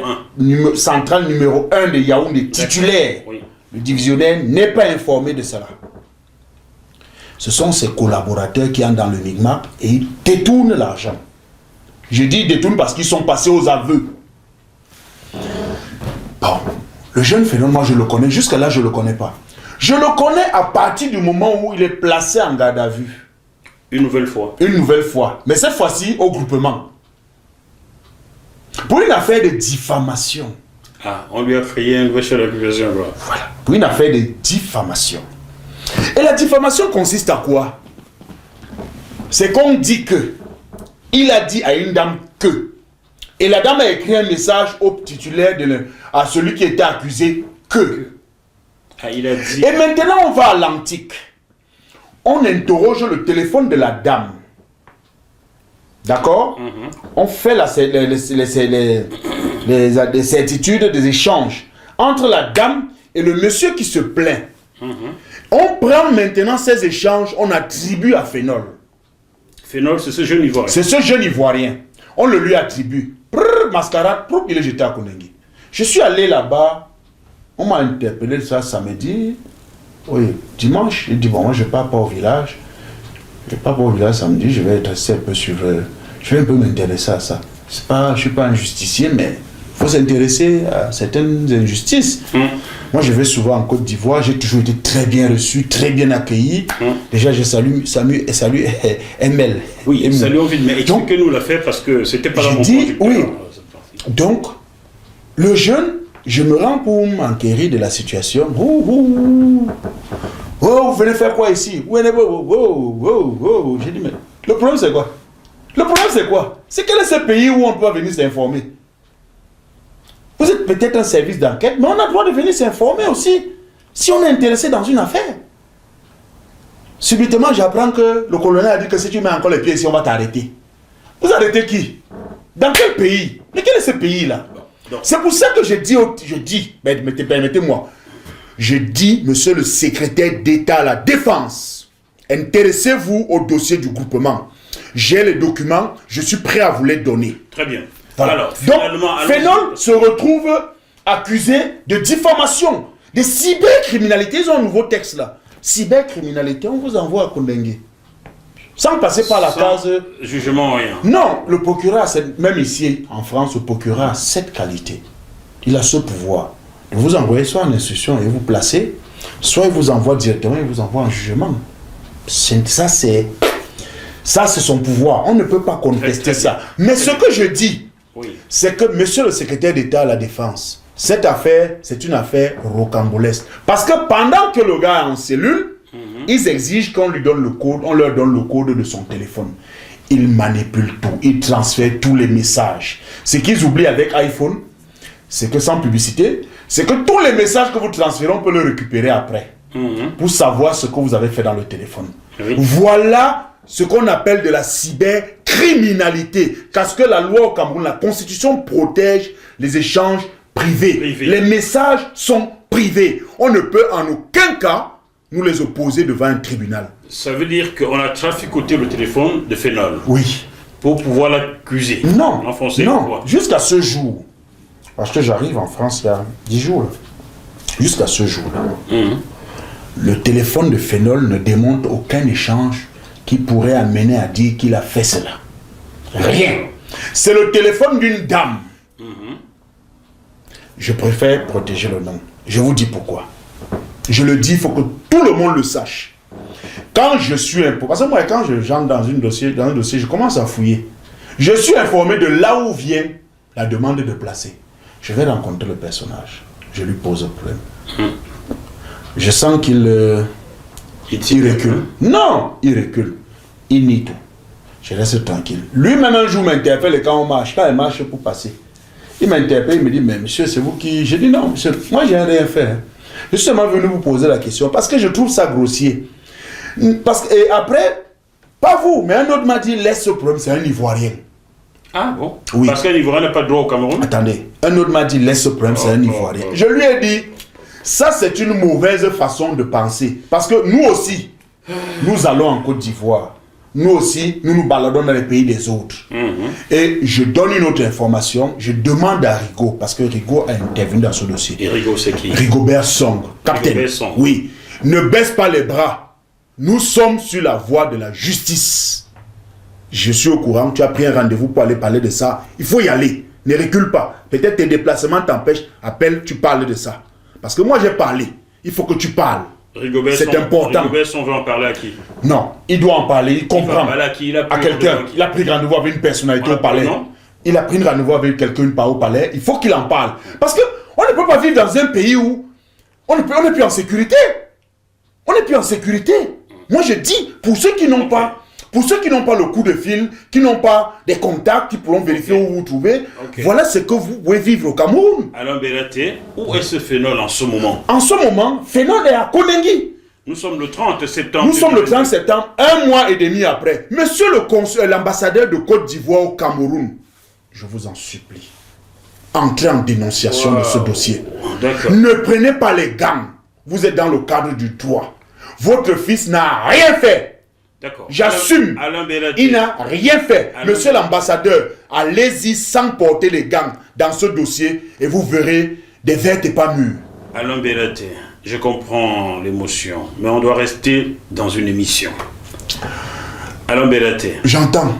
central numéro 1 de Yaoundé, titulaire. Oui. Le divisionnaire n'est pas informé de cela. Ce sont ses collaborateurs qui entrent dans le MIGMAP et ils détournent l'argent. Je dis détournent parce qu'ils sont passés aux aveux. Bon, le jeune Phénol, moi je le connais, jusqu'à là je ne le connais pas. Je le connais à partir du moment où il est placé en garde à vue. Une nouvelle fois. Une nouvelle fois. Mais cette fois-ci au groupement. Pour une affaire de diffamation. Ah, on lui a créé un nouveau chef d'accusation. Voilà, pour une affaire de diffamation. Et la diffamation consiste à quoi? C'est qu'on dit que, il a dit à une dame que, et la dame a écrit un message au titulaire, à celui qui était accusé que. Ah, il a dit. Et maintenant on va à l'antique. On interroge le téléphone de la dame. D'accord? On fait les certitudes des échanges entre la dame et le monsieur qui se plaint. On prend maintenant ces échanges, on attribue à Phénol. Phénol, c'est ce jeune Ivoirien. C'est ce jeune Ivoirien. On le lui attribue. Prrr, mascarade, prrr, il est jeté à Konengi. Je suis allé là-bas, on m'a interpellé ça samedi. Oui, dimanche, il dit bon, moi je pars pas au village. Je pars pas au village samedi, je vais rester un peu sur... je vais un peu m'intéresser à ça. Je ne suis pas un justicier, mais il faut s'intéresser à certaines injustices. Moi, je vais souvent en Côte d'Ivoire, j'ai toujours été très bien reçu, très bien accueilli. Déjà, je salue ML. Oui, salut Ovid, mais expliquez-nous l'affaire parce que c'était pas là mon conducteur. Oui. Donc, le jeune, je me rends pour m'enquérir de la situation. Oh, vous venez faire quoi ici? J'ai dit, mais le problème c'est quoi? Le problème c'est quoi? C'est quel est ce pays où on peut venir s'informer? Vous êtes peut-être un service d'enquête, mais on a le droit de venir s'informer aussi, si on est intéressé dans une affaire. Subitement, j'apprends que le colonel a dit que si tu mets encore les pieds ici, on va t'arrêter. Vous arrêtez qui? Dans quel pays? Mais quel est ce pays-là? C'est pour ça que je dis, permettez-moi, je dis, monsieur le secrétaire d'État à la Défense, intéressez-vous au dossier du groupement. J'ai les documents, je suis prêt à vous les donner. Très bien. Voilà. Alors, donc, Phénol se retrouve accusé de diffamation, de cybercriminalité. Ils ont un nouveau texte là. Cybercriminalité, on vous envoie à Kondengue. Sans passer par la case... Jugement, rien. Non, le procureur, même ici en France, le procureur a cette qualité. Il a ce pouvoir de vous envoyer soit en instruction et vous placer, soit il vous envoie directement et vous envoie en jugement. Ça, c'est son pouvoir. On ne peut pas contester ça. Mais ce que je dis, c'est que monsieur le secrétaire d'État à la Défense, cette affaire, c'est une affaire rocambolesque. Parce que pendant que le gars est en cellule, ils exigent qu'on lui donne le code, on leur donne le code de son téléphone. Ils manipulent tout, ils transfèrent tous les messages. Ce qu'ils oublient avec iPhone, c'est que sans publicité, c'est que tous les messages que vous transférez, on peut les récupérer après. Pour savoir ce que vous avez fait dans le téléphone. Voilà ce qu'on appelle de la cybercriminalité. Parce que la loi au Cameroun, la Constitution protège les échanges privés. Les messages sont privés. On ne peut en aucun cas nous les opposer devant un tribunal. Ça veut dire qu'on a traficoté le téléphone de Phénol. Oui. Pour pouvoir l'accuser. Non. Jusqu'à ce jour. Parce que j'arrive en France il y a 10 jours. Jusqu'à ce jour-là. Le téléphone de Phénol ne démontre aucun échange qui pourrait amener à dire qu'il a fait cela. Rien. C'est le téléphone d'une dame. Je préfère protéger le nom. Je vous dis pourquoi. Je le dis, il faut que tout le monde le sache. Quand je suis informé, parce que moi, quand j'entre dans un dossier, je commence à fouiller. Je suis informé de là où vient la demande de placer. Je vais rencontrer le personnage. Je lui pose un problème. Je sens qu'il recule. Non, il recule. Il nie tout. Je reste tranquille. Lui-même un jour m'interpelle et quand il marche pour passer. Il m'interpelle, il me dit, mais monsieur, c'est vous qui... Je dis non, monsieur, moi j'ai rien fait. Je suis seulement venu vous poser la question parce que je trouve ça grossier. Et après, pas vous, mais un autre m'a dit, laisse ce problème, c'est un Ivoirien. Ah bon? Oui. Parce qu'un Ivoirien n'a pas de droit au Cameroun? Attendez, un autre m'a dit, laisse ce problème, c'est un Ivoirien. Je lui ai dit, ça c'est une mauvaise façon de penser. Parce que nous aussi, nous allons en Côte d'Ivoire. Nous aussi, nous nous baladons dans les pays des autres. Et je donne une autre information. Je demande à Rigaud, parce que Rigaud a intervenu dans ce dossier. Et Rigaud, c'est qui? Rigobert Song, capitaine. Oui. Ne baisse pas les bras. Nous sommes sur la voie de la justice. Je suis au courant. Tu as pris un rendez-vous pour aller parler de ça. Il faut y aller. Ne recule pas. Peut-être tes déplacements t'empêchent. Appelle, tu parles de ça. Parce que moi, j'ai parlé. Il faut que tu parles. C'est important. Rigobert Song veut en parler à qui? Non, il doit en parler, il comprend. À qui? À quelqu'un. Il a pris rendez-vous avec une personnalité au palais. Il a pris rendez-vous avec quelqu'un au palais. Il faut qu'il en parle. Parce que ne peut pas vivre dans un pays où on n'est plus en sécurité. On n'est plus en sécurité. Moi, je dis, pour ceux qui n'ont pas le coup de fil, qui n'ont pas des contacts, qui pourront vérifier où vous vous trouvez, voilà ce que vous pouvez vivre au Cameroun. Alain Bellaté, où est ce phénol en ce moment? En ce moment, phénol est à Konengi. Nous sommes le 30 septembre. Nous sommes le 30 septembre, 1 mois et demi après. Monsieur l'ambassadeur de Côte d'Ivoire au Cameroun, je vous en supplie, entrez en dénonciation de ce dossier. Ne prenez pas les gangs. Vous êtes dans le cadre du droit. Votre fils n'a rien fait. J'assume. Il n'a rien fait. Monsieur l'ambassadeur, allez-y sans porter les gangs dans ce dossier et vous verrez des vertes et pas mûres. Alain Bellaté, je comprends l'émotion, mais on doit rester dans une émission. Alain Bellaté. J'entends.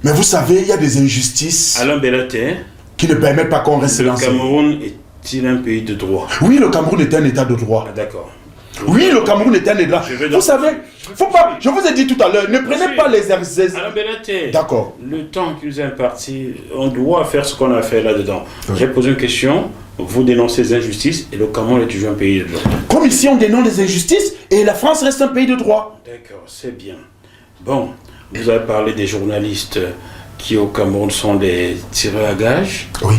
Mais vous savez, il y a des injustices. Alain Bellaté. Qui ne permettent pas qu'on reste dans le Cameroun est-il un pays de droit? Oui, le Cameroun est un état de droit. Ah, d'accord. Oui, le Cameroun est un état. Vous savez, faut pas, je vous ai dit tout à l'heure, ne prenez pas les exercices. Alain Bellaté. D'accord. Le temps qui nous est imparti, on doit faire ce qu'on a fait là-dedans. J'ai posé une question. Vous dénoncez les injustices et le Cameroun est toujours un pays de droit. Comme ici on dénonce les injustices et la France reste un pays de droit. D'accord, c'est bien. Bon, vous avez parlé des journalistes qui au Cameroun sont des tireurs à gages. Oui.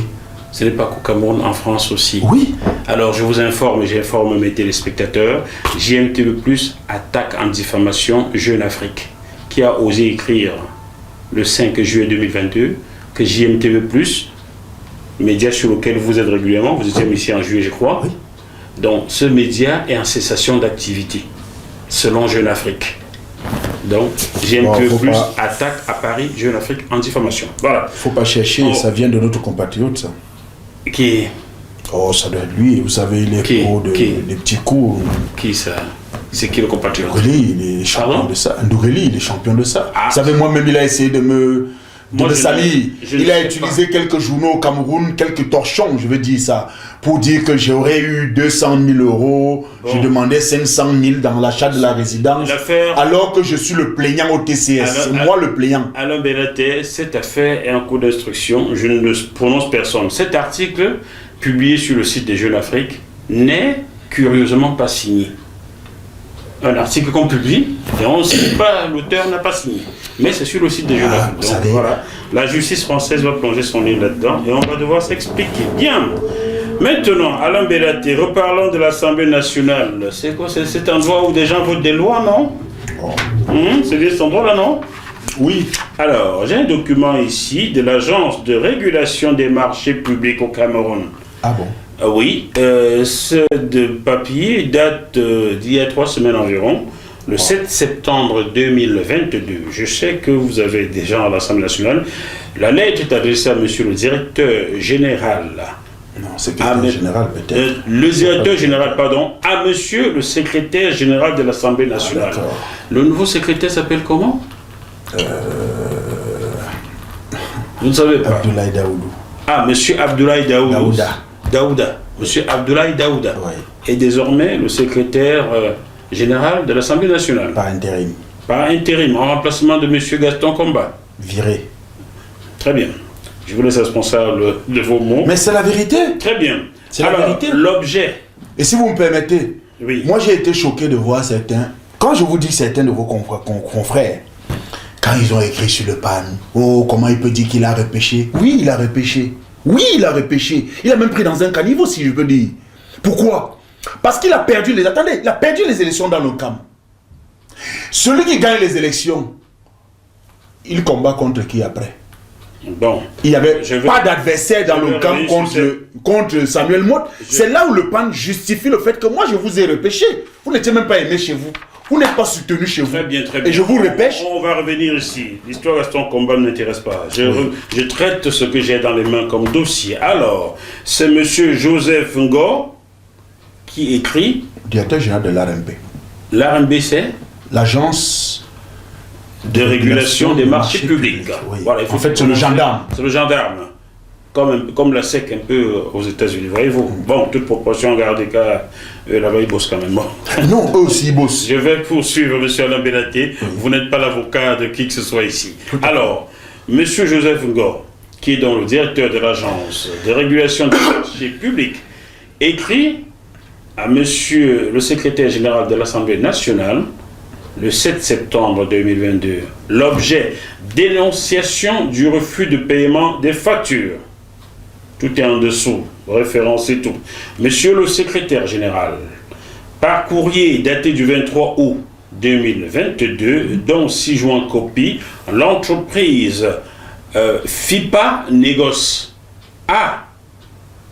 Ce n'est pas qu'au Cameroun, en France aussi. Oui. Alors je vous informe et j'informe mes téléspectateurs. GMTV+, attaque en diffamation Jeune Afrique, qui a osé écrire le 5 juillet 2022 que GMTV+, média sur lequel vous êtes régulièrement, vous étiez ici en juillet je crois, oui. Donc ce média est en cessation d'activité, selon Jeune Afrique. Donc GMTV+, attaque à Paris Jeune Afrique en diffamation. Voilà. Faut pas chercher, ça vient de notre compatriote ça. Qui? Oh, ça doit être lui, vous savez, il est pro des petits coups. Qui ça? C'est qui le compatriote? Ndoureli, il est champion de ça. Ndoureli, il est champion de ça. Vous savez, moi-même, il a essayé de me salir. Il a utilisé quelques journaux au Cameroun, quelques torchons, je veux dire ça, pour dire que j'aurais eu 200 000 euros. Bon. Je demandais 500 000 dans l'achat de la résidence, alors que je suis le plaignant au TCS. C'est moi le plaignant. Alain Bellaté, cette affaire est en cours d'instruction. Je ne prononce personne. Cet article, publié sur le site des Jeunes Afrique, n'est curieusement pas signé. Un article qu'on publie, et on ne sait pas, l'auteur n'a pas signé. Mais c'est sur le site des Jeunes Afrique. Donc voilà, la justice française va plonger son nez là-dedans et on va devoir s'expliquer. Bien. Maintenant, Alain Bellaté, reparlons de l'Assemblée nationale. C'est quoi? C'est cet endroit où des gens votent des lois, non? C'est cet endroit-là, non? Oui. Alors, j'ai un document ici de l'Agence de régulation des marchés publics au Cameroun. Ah bon? Oui, ce papier date d'il y a 3 semaines environ, le 7 septembre 2022. Je sais que vous avez déjà à l'Assemblée nationale. La lettre est adressée à monsieur le directeur général. Non, secrétaire général peut-être. Le directeur général, pardon, à monsieur le secrétaire général de l'Assemblée nationale. Le nouveau secrétaire s'appelle comment? Vous ne savez pas. Abdoulaye Daoudou. Ah, monsieur Abdoulaye Daoudou. Daouda. Monsieur Abdoulaye Daouda. Oui. Et désormais le secrétaire général de l'Assemblée nationale. Par intérim. Par intérim, en remplacement de monsieur Gaston Combat. Viré. Très bien. Je vous laisse responsable de vos mots. Mais c'est la vérité. Très bien. C'est la vérité. L'objet. Et si vous me permettez, oui. Moi j'ai été choqué de voir certains, quand je vous dis certains de vos confrères, quand ils ont écrit sur le pan, oh comment il peut dire qu'il a repêché? Oui, il a repêché. Oui, il a repêché. Il a même pris dans un caniveau, si je peux dire. Pourquoi? Parce qu'il a perdu les... Attendez, il a perdu les élections dans le camp. Celui qui gagne les élections, il combat contre qui après? Bon. Il n'y avait pas d'adversaire dans le camp contre Samuel Motte. C'est là où le PAN justifie le fait que moi je vous ai repêché. Vous n'étiez même pas aimé chez vous. Vous n'êtes pas soutenu chez vous. Très bien, très bien. Et je vous repêche. On va revenir ici. L'histoire Gaston Combat ne m'intéresse pas. Je traite ce que j'ai dans les mains comme dossier. Alors, c'est monsieur Joseph Ngo qui écrit. Directeur général de l'ARMP. L'ARMP, c'est l'agence de régulation des marchés publics. Oui. Voilà, en fait, c'est le gendarme. C'est le gendarme. Comme la SEC un peu aux États-Unis, voyez-vous. Bon, toute proportion gardée, car là-bas, ils bossent quand même. Bon. Non, eux aussi, ils bossent. Je vais poursuivre M. Alain Bellaté. Oui. Vous n'êtes pas l'avocat de qui que ce soit ici. Alors, M. Joseph Ngo, qui est donc le directeur de l'agence de régulation des marchés publics, écrit à monsieur le secrétaire général de l'Assemblée nationale le 7 septembre 2022. L'objet, dénonciation du refus de paiement des factures. Tout est en dessous, référence et tout. Monsieur le secrétaire général, par courrier daté du 23 août 2022, dont 6 joints copie, l'entreprise FIPA Négoce a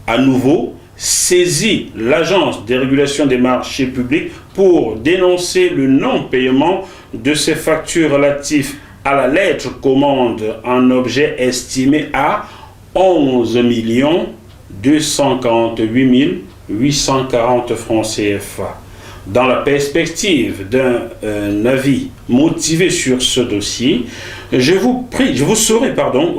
à nouveau saisi l'Agence de régulation des marchés publics pour dénoncer le non-paiement de ses factures relatives à la lettre commande en objet estimé à 11 248 840 francs CFA. Dans la perspective d'un avis motivé sur ce dossier, je vous serai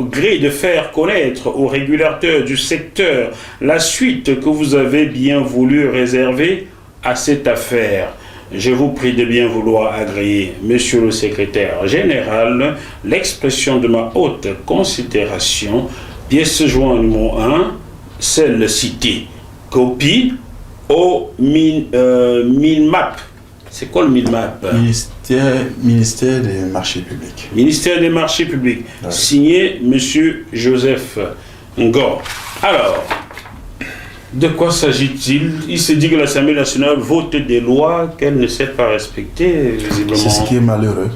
gré de faire connaître aux régulateurs du secteur la suite que vous avez bien voulu réserver à cette affaire. Je vous prie de bien vouloir agréer, monsieur le secrétaire général, l'expression de ma haute considération, pièce jointe numéro 1, celle citée. Copie au MINMAP. C'est quoi le MINMAP? Ministère des marchés publics. Ministère des marchés publics. Ouais. Signé monsieur Joseph Ngor. Alors, de quoi s'agit-il? Il se dit que l'Assemblée nationale vote des lois qu'elle ne sait pas respecter, visiblement. C'est ce qui est malheureux.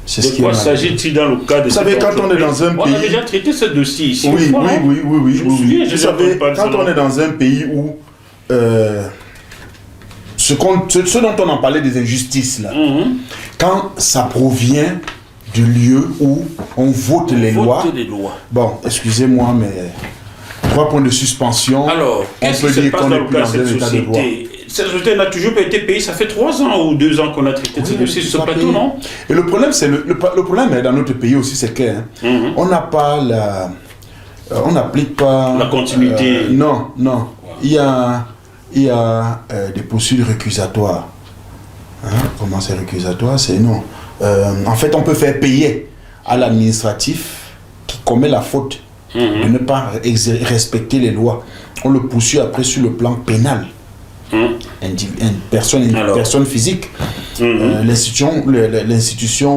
De quoi s'agit-il dans le cas de... Vous savez, quand on est dans un pays... On a déjà traité ce dossier ici. Oui. Je me souviens, Vous savez, quand on est dans un pays où... ce dont on en parlait des injustices, là, quand ça provient du lieu où on vote les lois... Bon, excusez-moi, mais... 3 points de suspension. Alors, qu'est-ce qui se passe dans le cas de cette société? Cette société n'a toujours pas été payée. Ça fait 3 ans ou 2 ans qu'on a traité de ce dossier sur ce plateau, non? Et le problème, c'est le problème dans notre pays aussi, c'est qu'on n'a pas la... on n'applique pas... La continuité. Non. Il y a des procédures récusatoires. Comment c'est récusatoire? C'est non. En fait, on peut faire payer à l'administratif qui commet la faute de ne pas respecter les lois. On le poursuit après sur le plan pénal. Une personne physique. L'institution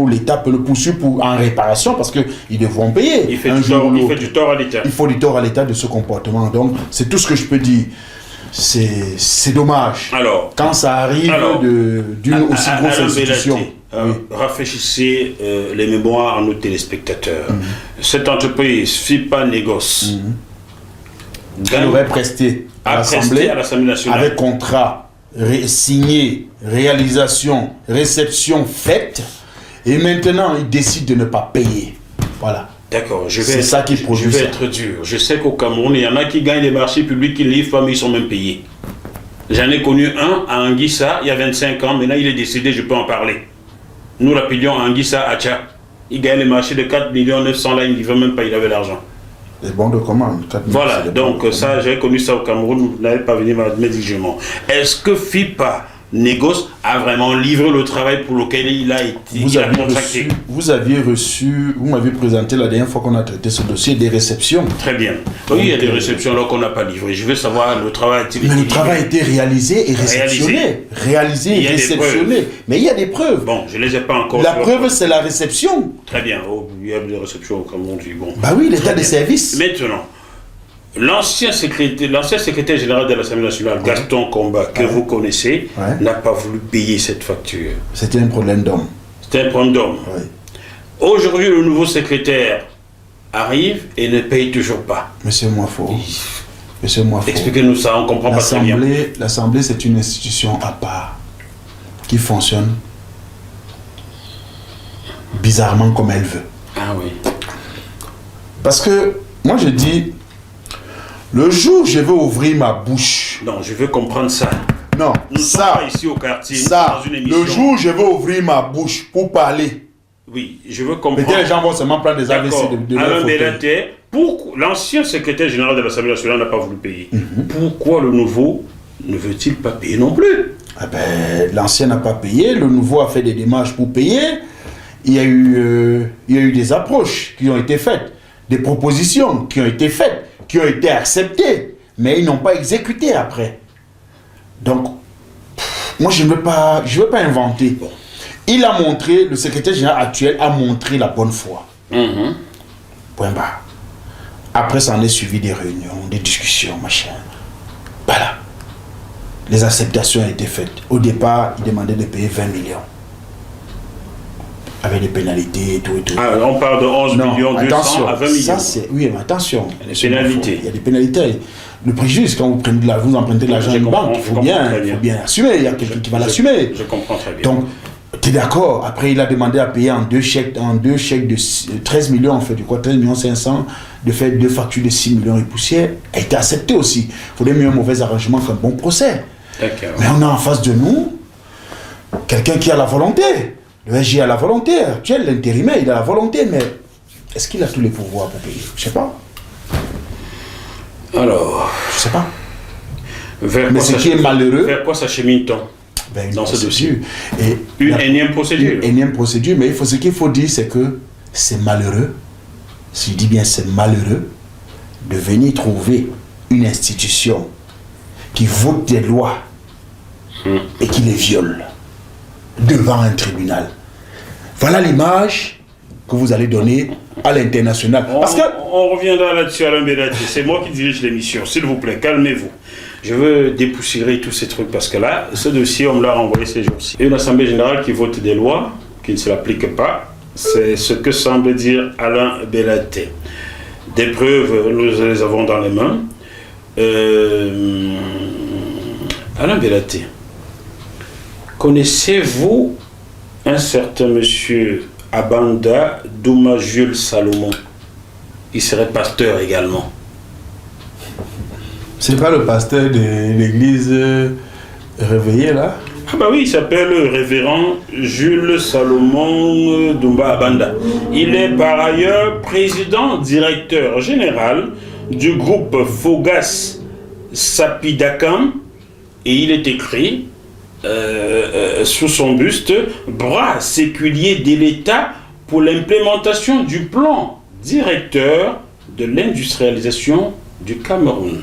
ou l'État peut le poursuivre en réparation parce qu'ils devront payer. Il fait du tort à l'État. Il faut du tort à l'État de ce comportement. Donc, c'est tout ce que je peux dire. C'est dommage. Alors, quand ça arrive d'une aussi grosse institution. Rafraîchissez les mémoires à nos téléspectateurs. Cette entreprise FIPA Négoce aurait presté à l'Assemblée nationale avec contrat signé, réalisation, réception faite, et maintenant il décide de ne pas payer. Voilà. D'accord, c'est ça qui produit ça. Je vais être dur. Je sais qu'au Cameroun, il y en a qui gagnent des marchés publics, qui ne livrent pas, mais ils sont même payés. J'en ai connu un à Anguissa, il y a 25 ans, maintenant il est décédé, je peux en parler. Nous l'appelions Anguissa Acha. Il gagne les marchés de 4 900 000, là, il ne livre même pas, il avait l'argent. Les bons de commande. Voilà, donc ça, j'ai connu ça au Cameroun, vous n'avez pas venu m'exiger. Est-ce que FIPA Négoce a vraiment livré le travail pour lequel il a été contracté? Vous m'avez présenté la dernière fois qu'on a traité ce dossier des réceptions. Très bien. Oui, il y a des réceptions là qu'on n'a pas livrées. Je veux savoir le travail a-t-il été livré? Le travail a été réalisé et réceptionné. Réalisé et réceptionné. Mais il y a des preuves. Bon, je ne les ai pas encore. La preuve, c'est la réception. Très bien. Oh, il y a des réceptions au Cameroun. Bon. Bah oui, l'état de service. Maintenant, l'ancien secrétaire général de l'Assemblée nationale, Gaston Comba, que vous connaissez, n'a pas voulu payer cette facture. C'était un problème d'homme. C'était un problème d'homme. Oui. Aujourd'hui, le nouveau secrétaire arrive et ne paye toujours pas. Monsieur Moifo. Expliquez-nous ça, on ne comprend pas très bien. L'Assemblée, c'est une institution à part qui fonctionne bizarrement comme elle veut. Ah oui. Parce que, moi je dis, le jour où je veux ouvrir ma bouche... Non, je veux comprendre ça. Non, nous sommes pas ici au quartier, ça, dans une émission. Le jour où je veux ouvrir ma bouche pour parler... Oui, je veux comprendre. Peut-être les gens vont seulement prendre des AVC de leur fauteuil. Pourquoi l'ancien secrétaire général de l'Assemblée nationale n'a pas voulu payer? Pourquoi le nouveau ne veut-il pas payer non plus? L'ancien n'a pas payé, le nouveau a fait des démarches pour payer. Il y a eu des approches qui ont été faites, des propositions qui ont été faites, qui ont été acceptées, mais ils n'ont pas exécuté après. Donc, moi, je ne veux pas inventer. Il a montré, le secrétaire général actuel a montré la bonne foi. Point barre. Après, ça en est suivi des réunions, des discussions, machin. Voilà. Les acceptations ont été faites. Au départ, il demandait de payer 20 millions. Avec des pénalités et tout et tout. Ah, on parle de 11 millions 200 à 20 millions. Ça, c'est... Oui, mais attention. Il y a des pénalités. Il y a des pénalités. Le préjudice, quand vous empruntez de l'argent à une banque, il faut bien assumer. Il y a quelqu'un qui va l'assumer. Je comprends très bien. Donc, tu es d'accord. Après, il a demandé à payer en deux chèques de 13 millions, en fait, du quoi, 13 millions 500, de faire 2 factures de 6 millions et poussière. A été accepté aussi. Il faudrait mieux un mauvais arrangement qu'un bon procès. D'accord. Mais on a en face de nous quelqu'un qui a la volonté. Le SG a la volonté actuelle, l'intérimaire, il a la volonté, mais est-ce qu'il a tous les pouvoirs pour payer? Je ne sais pas. Alors, je ne sais pas. Mais ce qui est malheureux. Vers quoi s'achemine-t-on dans ce dossier? Une énième procédure. Une énième procédure, mais ce qu'il faut dire, c'est que c'est malheureux, si je dis bien c'est malheureux, de venir trouver une institution qui vote des lois et qui les viole devant un tribunal. Voilà l'image que vous allez donner à l'international. On reviendra là-dessus, Alain Belati. C'est moi qui dirige l'émission. S'il vous plaît, calmez-vous. Je veux dépoussiérer tous ces trucs parce que là, ce dossier, on me l'a renvoyé ces jours-ci. Une assemblée générale qui vote des lois qui ne se l'appliquent pas, c'est ce que semble dire Alain Belati. Des preuves, nous les avons dans les mains. Alain Belati, connaissez-vous un certain monsieur Abanda Douma Jules Salomon? Il serait pasteur également. C'est pas le pasteur de l'église réveillée là? Ah bah oui, il s'appelle révérend Jules Salomon Doumba Abanda. Il est par ailleurs président directeur général du groupe Fogas Sapidakam et il est écrit sous son buste bras séculier de l'État pour l'implémentation du plan directeur de l'industrialisation du Cameroun.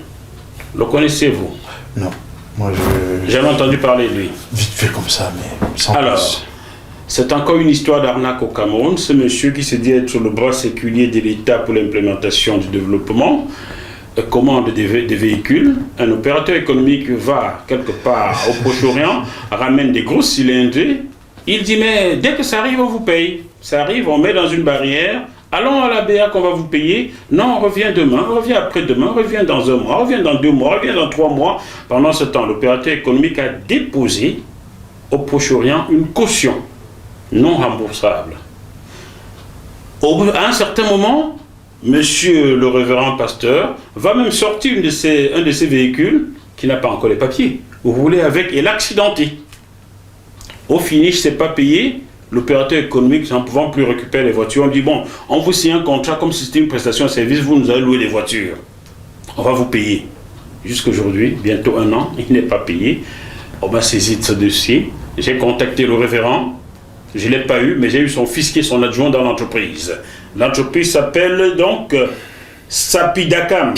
Le connaissez-vous? Non. Moi, j'avais entendu parler de lui. Vite fait comme ça, mais sans Alors, plus. C'est encore une histoire d'arnaque au Cameroun. Ce monsieur qui se dit être sur le bras séculier de l'État pour l'implémentation du développement commande des véhicules. Un opérateur économique va quelque part au Proche-Orient, ramène des grosses cylindrées. Il dit, mais dès que ça arrive, on vous paye. Ça arrive, on met dans une barrière. Allons à la BA qu'on va vous payer. Non, on revient demain, on revient après-demain, on revient dans 1 mois, on revient dans 2 mois, on revient dans 3 mois. Pendant ce temps, l'opérateur économique a déposé au Proche-Orient une caution non remboursable. À un certain moment, monsieur le révérend pasteur va même sortir un de ces véhicules qui n'a pas encore les papiers. Vous voulez avec et l'accidenter. Au finish, c'est pas payé. L'opérateur économique, n'en pouvant plus récupérer les voitures, on dit bon, on vous signe un contrat comme si c'était une prestation de service, vous nous avez loué les voitures. On va vous payer. Jusqu'aujourd'hui, bientôt 1 an, il n'est pas payé. On m'a saisi de ce dossier. J'ai contacté le révérend. Je ne l'ai pas eu, mais j'ai eu son fils qui est son adjoint dans l'entreprise. L'entreprise s'appelle donc Sapidakam.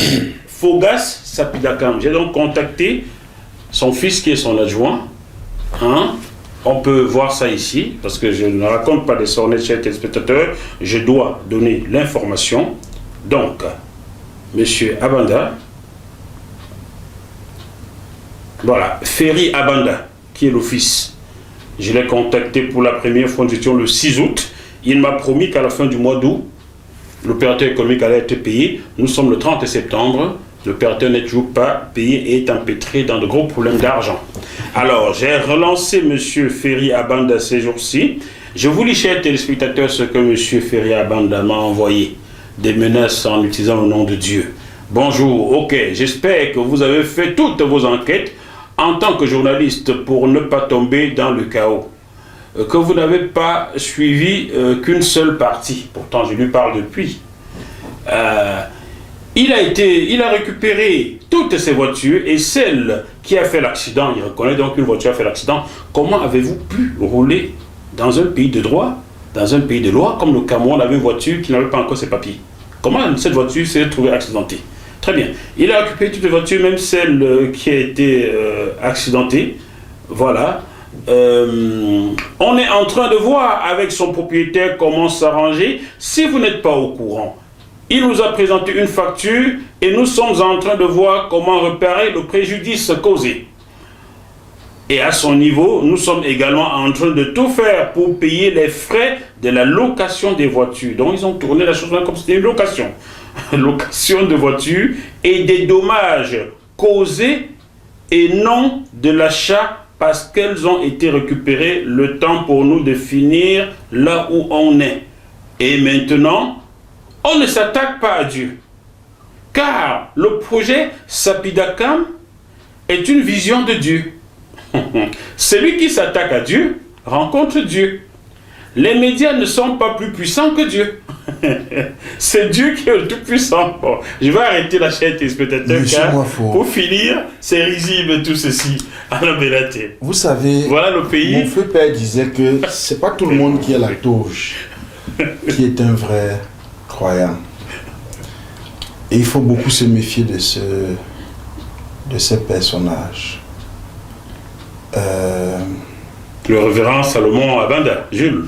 Fogas Sapidakam. J'ai donc contacté son fils qui est son adjoint. On peut voir ça ici, parce que je ne raconte pas des sornettes, chers téléspectateurs. Je dois donner l'information. Donc, monsieur Abanda, voilà, Ferry Abanda, qui est l'office. Je l'ai contacté pour la première fois le 6 août. Il m'a promis qu'à la fin du mois d'août, l'opérateur économique allait être payé. Nous sommes le 30 septembre. L'opérateur n'est toujours pas payé et est empêtré dans de gros problèmes d'argent. Alors, j'ai relancé M. Ferry Abanda ces jours-ci. Je vous lis, chers téléspectateurs, ce que M. Ferry Abanda m'a envoyé. Des menaces en utilisant le nom de Dieu. Bonjour, ok, j'espère que vous avez fait toutes vos enquêtes en tant que journaliste pour ne pas tomber dans le chaos. Que vous n'avez pas suivi qu'une seule partie. Pourtant, je lui parle depuis. Il a récupéré toutes ces voitures et celle qui a fait l'accident, il reconnaît donc qu'une voiture a fait l'accident. Comment avez-vous pu rouler dans un pays de droit, dans un pays de loi, comme le Cameroun avait une voiture qui n'avait pas encore ses papiers? Comment cette voiture s'est trouvée accidentée? Très bien. Il a occupé toutes les voitures, même celle qui a été accidentée. Voilà. On est en train de voir avec son propriétaire comment s'arranger. Si vous n'êtes pas au courant, il nous a présenté une facture et nous sommes en train de voir comment réparer le préjudice causé. Et à son niveau, nous sommes également en train de tout faire pour payer les frais de la location des voitures. Donc ils ont tourné la chose comme si c'était une location. Location de voitures et des dommages causés et non de l'achat parce qu'elles ont été récupérées le temps pour nous de finir là où on est. Et maintenant, on ne s'attaque pas à Dieu. Car le projet Sapidakam est une vision de Dieu. Celui qui s'attaque à Dieu rencontre Dieu. Les médias ne sont pas plus puissants que Dieu. C'est Dieu qui est le tout puissant. Bon, je vais arrêter la chaîne téléspectateur car pour finir, c'est risible tout ceci à la vérité. Vous savez, voilà le pays. Mon feu père disait que c'est pas tout le monde qui est la toge, qui est un vrai croyant. Et il faut beaucoup se méfier de ces personnages. Le révérend Salomon Abanda, Jules,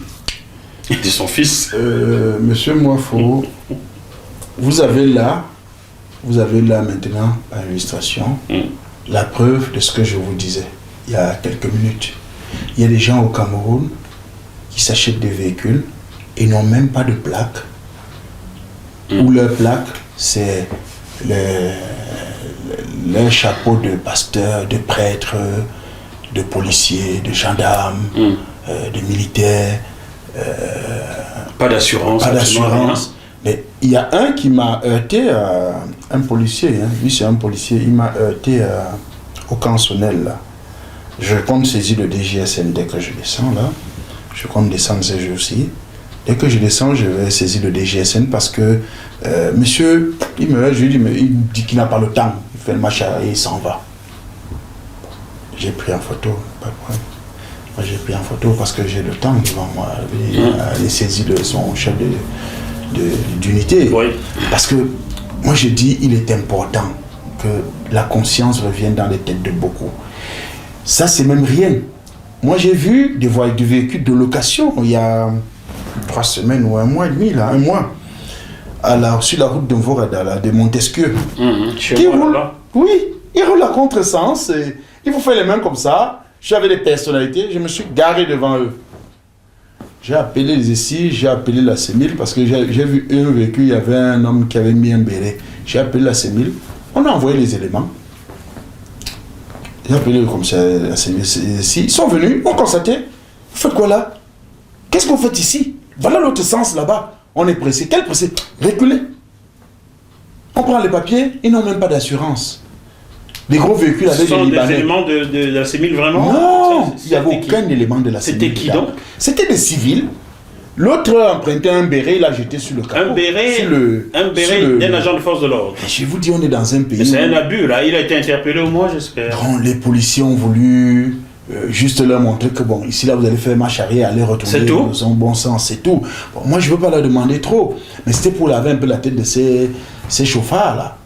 de son fils. Monsieur Moifo, vous avez là maintenant à l'illustration la preuve de ce que je vous disais il y a quelques minutes. Il y a des gens au Cameroun qui s'achètent des véhicules et n'ont même pas de plaque. Ou leur plaque, c'est leur chapeau de pasteur, de prêtre, de policiers, de gendarmes, de militaires. Pas d'assurance. Pas d'assurance. Mais il y a un qui m'a heurté, un policier, hein. Lui c'est un policier, il m'a heurté au Cansonnel là. Je compte saisir le DGSN dès que je descends là. Je compte descendre ces jours-ci. Dès que je descends, je vais saisir le DGSN parce que monsieur, je lui dis, mais il dit qu'il n'a pas le temps. Il fait le match et il s'en va. J'ai pris en photo, pas de problème. Moi j'ai pris en photo parce que j'ai le temps devant moi. Aller saisir son chef d'unité. Oui. Parce que moi je dis, il est important que la conscience revienne dans les têtes de beaucoup. Ça c'est même rien. Moi j'ai vu des véhicules de location il y a 3 semaines ou 1 mois et demi, là, 1 mois, sur la route de Mvorada, de Montesquieu. Qui roule, oui, il roule à contresens. Il vous fait les mains comme ça. J'avais des personnalités, je me suis garé devant eux. J'ai appelé les SI, j'ai appelé la CEMIL parce que j'ai vu un véhicule, il y avait un homme qui avait mis un béret. J'ai appelé la CEMIL, on a envoyé les éléments. J'ai appelé le commissaire la CEMIL, ils sont venus, on constaté. Vous faites quoi là? Qu'est-ce que vous faites ici? Voilà l'autre sens là-bas. On est pressé. Quel pressé? Reculez. On prend les papiers, ils n'ont même pas d'assurance. Les gros véhicules avec des Libanais. Ce sont des éléments de la CEMIL vraiment? Non, il n'y avait aucun élément de la CEMIL. C'était qui donc? C'était des civils. L'autre empruntait un béret, il l'a jeté sur le capot. Un béret d'un agent de force de l'ordre. Je vous dis, on est dans un pays. C'est un abus là, il a été interpellé au moins, j'espère. Les policiers ont voulu juste leur montrer que bon, ici là vous allez faire marche arrière, aller retourner dans son bon sens, c'est tout. Bon, moi je ne veux pas leur demander trop, mais c'était pour laver un peu la tête de ces chauffards là.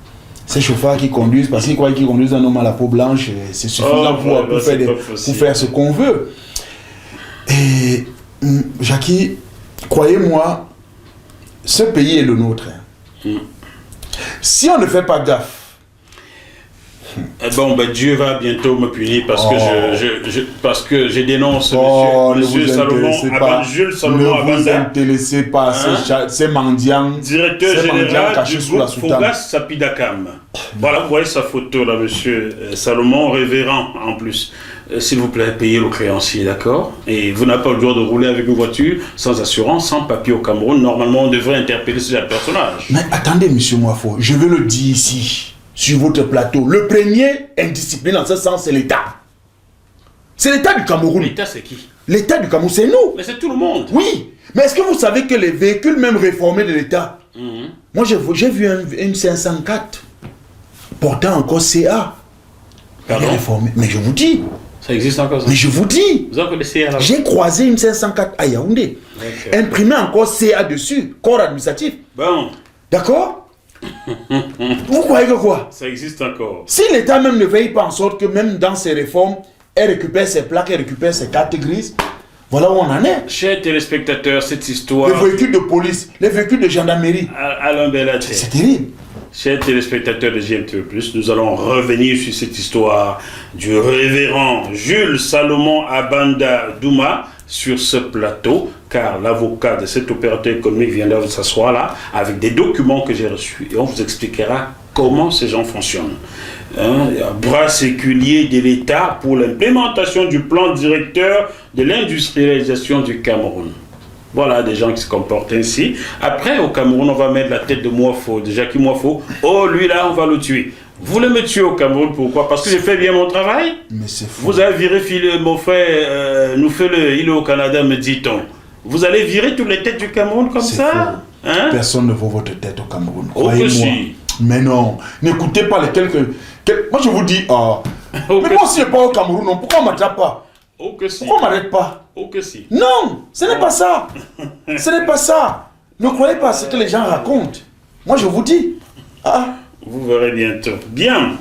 Ces chauffards qui conduisent, parce qu'ils croient qu'ils conduisent un homme à la peau blanche, c'est suffisant pour faire ce qu'on veut. Et Jackie, croyez-moi, ce pays est le nôtre. Si on ne fait pas gaffe, bon, ben, Dieu va bientôt me punir parce que je dénonce monsieur Salomon, Jules Salomon Abanda. Ne vous intéressez pas à ces mendiants. Directeur général du groupe Fougas Sapidakam. Voilà, vous voyez sa photo là, monsieur Salomon, révérend en plus. S'il vous plaît, payez le créancier, d'accord? Et vous n'avez pas le droit de rouler avec une voiture sans assurance, sans papier au Cameroun. Normalement, on devrait interpeller ce personnage. Mais attendez, monsieur Moifo, je veux le dire ici, sur votre plateau. Le premier indiscipliné dans ce sens, c'est l'État. C'est l'État du Cameroun. L'État, c'est qui? L'État du Cameroun, c'est nous. Mais c'est tout le monde. Oui, mais est-ce que vous savez que les véhicules même réformés de l'État, moi j'ai vu une 504 portant encore CA. Pardon? Réformé. Mais je vous dis. Ça existe encore ça? Mais je vous dis. Vous en connaissez là? J'ai croisé une 504 à Yaoundé. Imprimé encore CA dessus, corps administratif. Bon. D'accord? Vous croyez que quoi? Ça existe encore. Si l'État même ne veille pas en sorte que même dans ses réformes, elle récupère ses plaques, elle récupère ses cartes grises, voilà où on en est. Chers téléspectateurs, cette histoire... Les véhicules de police, les véhicules de gendarmerie, Alain Bellaté. c'est terrible. Chers téléspectateurs de GMTV+, nous allons revenir sur cette histoire du révérend Jules Salomon Abanda Douma sur ce plateau, car l'avocat de cet opérateur économique viendra de s'asseoir là avec des documents que j'ai reçus et on vous expliquera comment ces gens fonctionnent. Bras séculier de l'État pour l'implémentation du plan directeur de l'industrialisation du Cameroun. Voilà des gens qui se comportent ainsi. Après, au Cameroun, on va mettre la tête de Moifo, de Jackie Moifo. Oh, lui là, on va le tuer. Vous voulez me tuer au Cameroun, pourquoi? Parce que j'ai fait bien mon travail. Mais c'est fou. Vous avez viré mon frère, il est au Canada, me dit-on. Vous allez virer toutes les têtes du Cameroun comme ça? Hein? Personne ne vaut votre tête au Cameroun. Oh que Croyez-moi. si. Mais non, n'écoutez pas les Moi je vous dis, Oh mais que moi aussi je pas au Cameroun, non. Pourquoi on ne m'attrape pas? Oh que si. Pourquoi on ne m'arrête pas? Oh que si. Non, ce n'est pas ça. Ce n'est pas ça. Ne croyez pas ce que les gens racontent. Moi je vous dis. Vous verrez bientôt. Bien.